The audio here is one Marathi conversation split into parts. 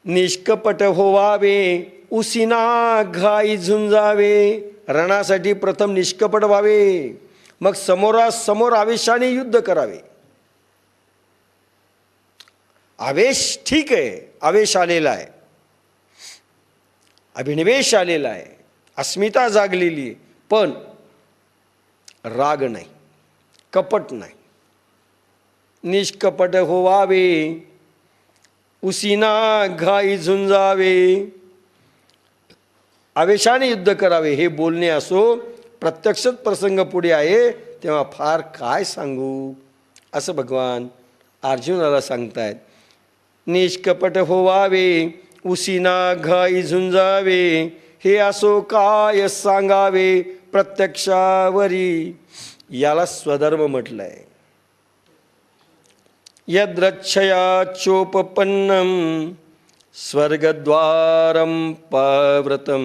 निष्कपट होवावे उसिना घाई झुंजावे. रणासाठी प्रथम निष्कपट व्हावे, मग समोरासमोर आवेशाने युद्ध करावे. आवेश ठीक आहे, आवेश आलेला आहे, अभिनिवेश आलेला आहे, अस्मिता जागलेली आहे, पण राग नाही, कपट नाही. निष्कपट होवावे उसिना घाई झुंजावे. आवेशाने युद्ध करावे हे बोलणे असो, प्रत्यक्षात प्रसंग पुढे आहे तेव्हा फार काय सांगू असं भगवान अर्जुनाला सांगतायत. निष्कपट होवावे उसिना घाई झुंजावे, हे असो काय सांगावे प्रत्यक्षावरी. याला स्वधर्म म्हटलंय. यद्रच्छया चोपपन्नम स्वर्गद्वारं पव्रतं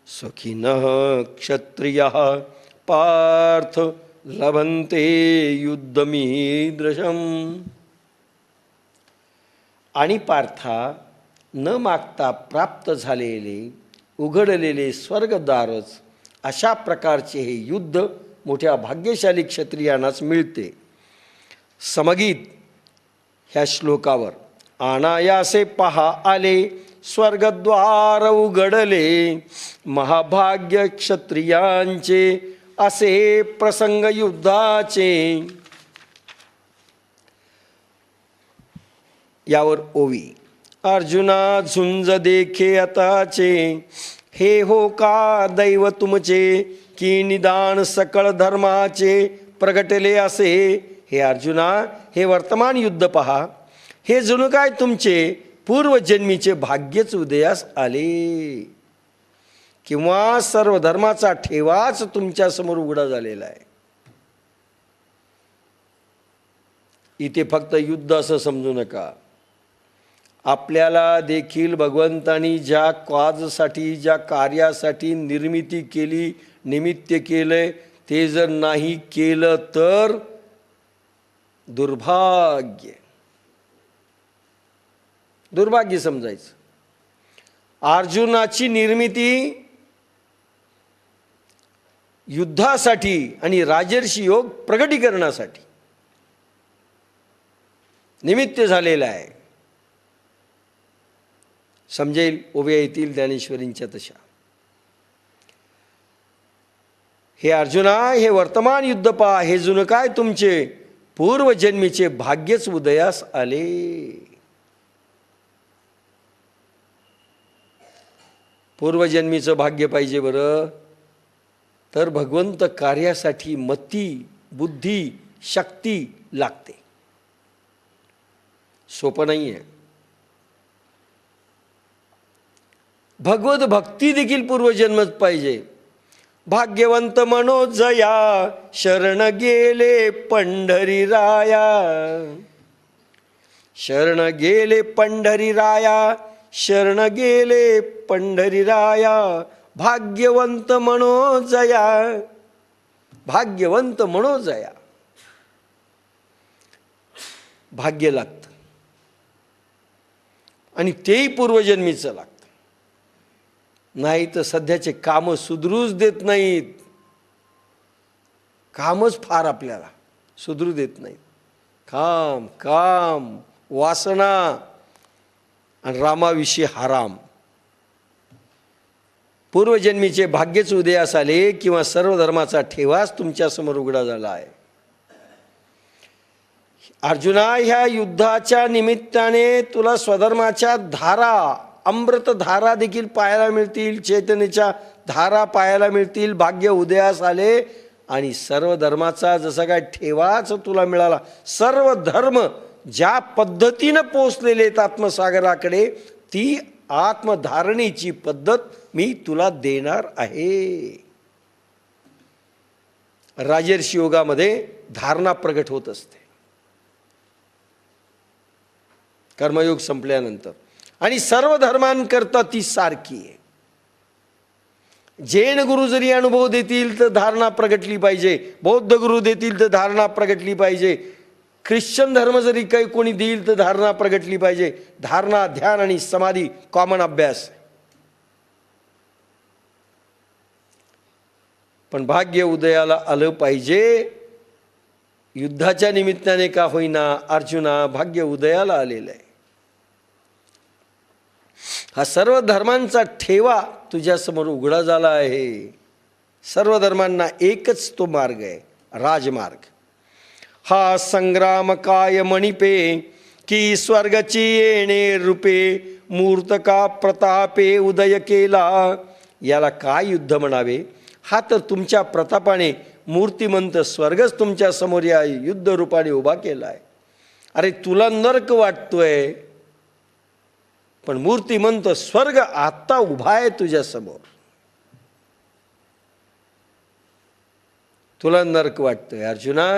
सुखिनः क्षत्रियः पार्थ लभन्ते युद्धमीदृशम्. आणि पार्था, न मागता प्राप्त झालेले उघडलेले स्वर्गद्वारच अशा प्रकारचे हे युद्ध मोठ्या भाग्यशाली क्षत्रियांनाच मिळते. समगीत ह्या श्लोकावर अनायासे पहा आले स्वर्गद्वार उघडले, महाभाग्य क्षत्रियांचे असे प्रसंग युद्धाचे. यावर ओवी. अर्जुना झुंज देखे आताचे, हे हो का दैव तुमचे, की निदान सकळ धर्माचे प्रगटले असे. हे अर्जुना, हे वर्तमान युद्ध पहा, हे जणू काय तुमचे पूर्वजन्मीचे भाग्यच उदयास आले, किंवा सर्व धर्माचा ठेवाच तुमच्या समोर उघडा झालेला आहे. इथे फक्त युद्ध असं समजू नका. आपल्याला देखील भगवंतानी ज्या कॉजसाठी, ज्या कार्यासाठी निर्मिती केली, निमित्त केलंय, ते जर नाही केलं तर दुर्भाग्य, दुर्भाग्य समजायचं. अर्जुनाची निर्मिती युद्धासाठी आणि राजर्षी योग प्रगटीकरणासाठी निमित्त झालेला आहे. समजेल ओव्या येतील ज्ञानेश्वरींच्या तशा. हे अर्जुना, हे वर्तमान युद्ध पहा, हे जुनं काय तुमचे पूर्वजन्मीचे भाग्यच उदयास आले. पूर्वजन्मीचं भाग्य पाहिजे बरं, तर भगवंत कार्यासाठी मती, बुद्धी, शक्ती लागते. सोपं नाही आहे. भगवत भक्ती देखील पूर्वजन्मच पाहिजे. भाग्यवंत मनोजया शरण गेले पंढरी राया, शरण गेले पंढरी राया, शरण गेले पंढरी राया. भाग्यवंत मनोजया, भाग्यवंत मनोजया. भाग्य लागतं आणि तेही पूर्वजन्मीचं लागतं. नाही तर सध्याचे कामं सुधरूच देत नाहीत. कामच फार आपल्याला सुधरू देत नाहीत. काम काम, वासना आणि रामाविषयी हराम. पूर्वजन्मीचे भाग्यच उदयास आले, किंवा सर्व धर्माचा ठेवाच तुमच्यासमोर उघडा झाला आहे. अर्जुना, ह्या युद्धाच्या निमित्ताने तुला स्वधर्माच्या धारा, अमृत धारा देखील पाहायला मिळतील, चैतन्याच्या धारा पाहायला मिळतील. भाग्य उदयास आले आणि सर्व धर्माचा जसा काय ठेवाच तुला मिळाला. सर्व धर्म ज्या पद्धतीनं पोचलेले आहेत आत्मसागराकडे, ती आत्मधारणेची पद्धत मी तुला देणार आहे. राजर्षी योगामध्ये धारणा प्रगट होत असते कर्मयोग संपल्यानंतर, आणि सर्व धर्मांकरता ती सारखी आहे. जैन गुरु जरी अनुभव देतील तर धारणा प्रगटली पाहिजे, बौद्ध गुरु देतील तर धारणा प्रगटली पाहिजे. ख्रिश्चन धर्म जरी काही कोणी देईल तर धारणा प्रगटली पाहिजे. धारणा, ध्यान आणि समाधी कॉमन अभ्यास. पण भाग्य उदयाला आलं पाहिजे. युद्धाच्या निमित्ताने का होईना अर्जुना भाग्य उदयाला आलेलं आहे. हा सर्व धर्मांचा ठेवा तुझ्यासमोर उघडा झाला आहे. सर्व धर्मांना एकच तो मार्ग आहे, राजमार्ग. हा संग्राम काय मणिपे की स्वर्गची येणे रूपे मूर्त का प्रतापे उदय केला. याला काय युद्ध म्हणावे. हा तर तुमच्या प्रतापाने मूर्तिमंत स्वर्गच तुमच्या समोर या युद्ध रूपाने उभा केला आहे. अरे तुला नरक वाटतोय, पण मूर्तिमंत स्वर्ग आता उभा आहे तुझ्या समोर. तुला नरक वाटतोय अर्जुना.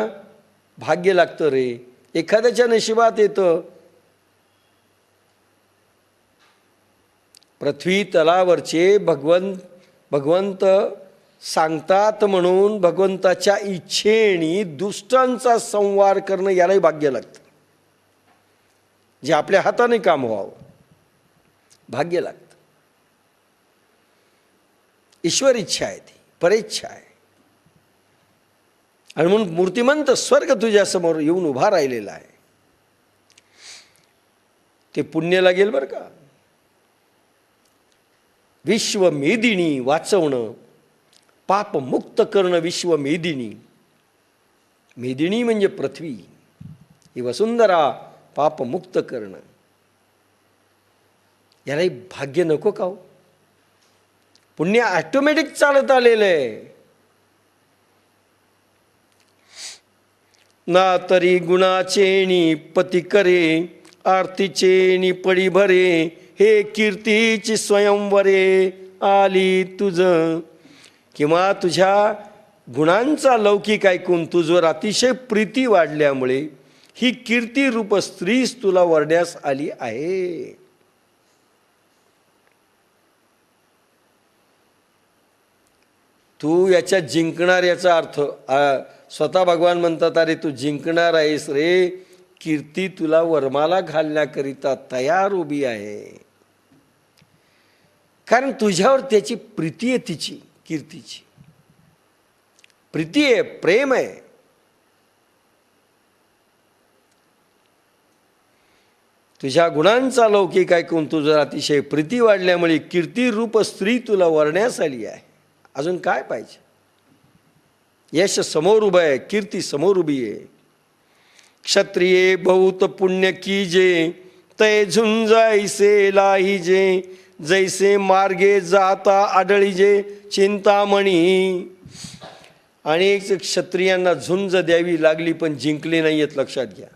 भाग्य लागतं रे. एखाद्याच्या नशिबात येतं. पृथ्वी तलावरचे भगवंत सांगतात म्हणून भगवंताच्या इच्छेने दुष्टांचा संहार करणं यालाही भाग्य लागतं. जे आपल्या हाताने काम व्हावं भाग्य लागतं. ईश्वर इच्छा आहे, ती परेच्छा आहे. आणि म्हणून मूर्तिमंत स्वर्ग तुझ्यासमोर येऊन उभा राहिलेला आहे. ते पुण्य लागेल बरं का. विश्वमेदिनी वाचवणं, पाप मुक्त करणं. विश्वमेदिनी, मेदिनी म्हणजे पृथ्वी, ही वसुंधरा पाप मुक्त करणं. यालाही भाग्य नको का हो. पुण्य ऑटोमॅटिक चालत आलेलं आहे. ना तरी गुणाचेनी पती करे आरतीचेनी पडी भरे हे कीर्तीची स्वयंवरे आली तुझ. किंवा तुझ्या गुणांचा लौकिक ऐकून तुझवर अतिशय प्रीती वाढल्यामुळे ही कीर्ती रूप स्त्रीच तुला वरण्यास आली आहे. तू याच्या जिंकणार याचा अर्थ स्वतः भगवान म्हणतात, अरे तू जिंकणार आहेस रे. कीर्ती तुला वरमाला घालण्याकरिता तयार उभी आहे. कारण तुझ्यावर त्याची प्रीती आहे, तिची कीर्तीची प्रीती आहे, प्रेम आहे. तुझ्या गुणांचा लौकिक ऐकून तुझं अतिशय प्रीती वाढल्यामुळे कीर्ती रूप स्त्री तुला वरण्यास आली आहे. अजून काय पाहिजे. यश समोर उभं आहे, कीर्ती समोर उभी आहे. क्षत्रिये बहुत पुण्य कीजे तै झुंजाईसे लाहिजे जैसे मार्गे जाता आढळीजे चिंतामणी. अनेक क्षत्रियांना झुंज द्यावी लागली पण जिंकले नाही आहेत, लक्षात घ्या.